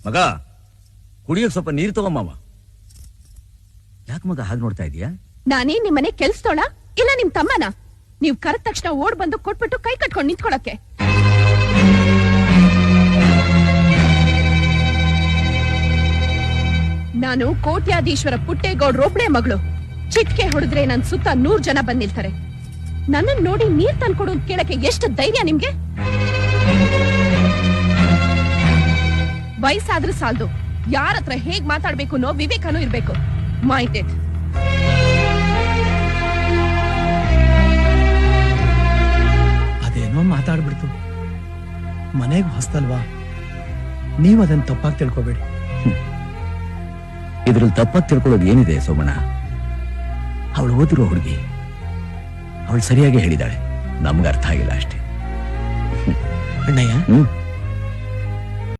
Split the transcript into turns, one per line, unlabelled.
ಮಗ ಕುಡಿಯೋಕ್ ಸ್ವಲ್ಪ ನೀರು ತಗೊಂಬ. ಯಾಕೆ ಮಗ ಹಾಗೆ ನೋಡ್ತಾ ಇದೀಯಾ?
ನಾನೇನ್ ನಿಮ್ಮನೆ ಕೆಲ್ಸದೋಳ ಇಲ್ಲ ನಿಮ್ ತಮ್ಮನ? ನೀವ್ ಕರೆದ ತಕ್ಷಣ ಓಡ್ ಬಂದು ಕೊಟ್ಬಿಟ್ಟು ಕೈ ಕಟ್ಕೊಂಡು ನಿಂತ್ಕೊಳಕ್ಕೆ. ನಾನು ಕೋಟ್ಯಾಧೀಶ್ವರ ಪುಟ್ಟೇಗೌಡ್ರೊಬ್ಳೆ ಮಗಳು. ಚಿಟ್ಕೆ ಹೊಡೆದ್ರೆ ನನ್ ಸುತ್ತ 100 ಜನ ಬಂದ್ ನಿಲ್ತಾರೆ. ನನ್ನನ್ ನೋಡಿ ನೀರ್ ತಂದ್ಕೊಡು ಅಂತ ಕೇಳಕ್ಕೆ ಎಷ್ಟು ಧೈರ್ಯ ನಿಮ್ಗೆ? ವಯಸ್ಸಾದ್ರೂ ಸಾಲದು, ಯಾರ ಹತ್ರ ಹೇಗ್ ಮಾತಾಡ್ಬೇಕು ಅನ್ನೋ ವಿವೇಕನೂ ಇರ್ಬೇಕು. Mind it.
ಅದೇನೋ ಮಾತಾಡ್ಬಿಡ್ತು. ಮನೆಗೆ ಹೊಸ್ತಲ್ವಾ, ನೀವ್ ಅದನ್ನ ತಪ್ಪಾಗಿ ತಿಳ್ಕೊಬೇಡಿ.
ಇದ್ರಲ್ಲಿ ತಪ್ಪಾಗಿ ತಿಳ್ಕೊಳ್ಳೋದು ಏನಿದೆ ಸೋಮಣ್ಣ? ಅವಳು ಓದಿರೋ ಹುಡುಗಿ, ಅವಳು ಸರಿಯಾಗಿ ಹೇಳಿದಾಳೆ, ನಮ್ಗೆ ಅರ್ಥ ಆಗಿಲ್ಲ ಅಷ್ಟೇ.
ಅಣ್ಣಯ್ಯ,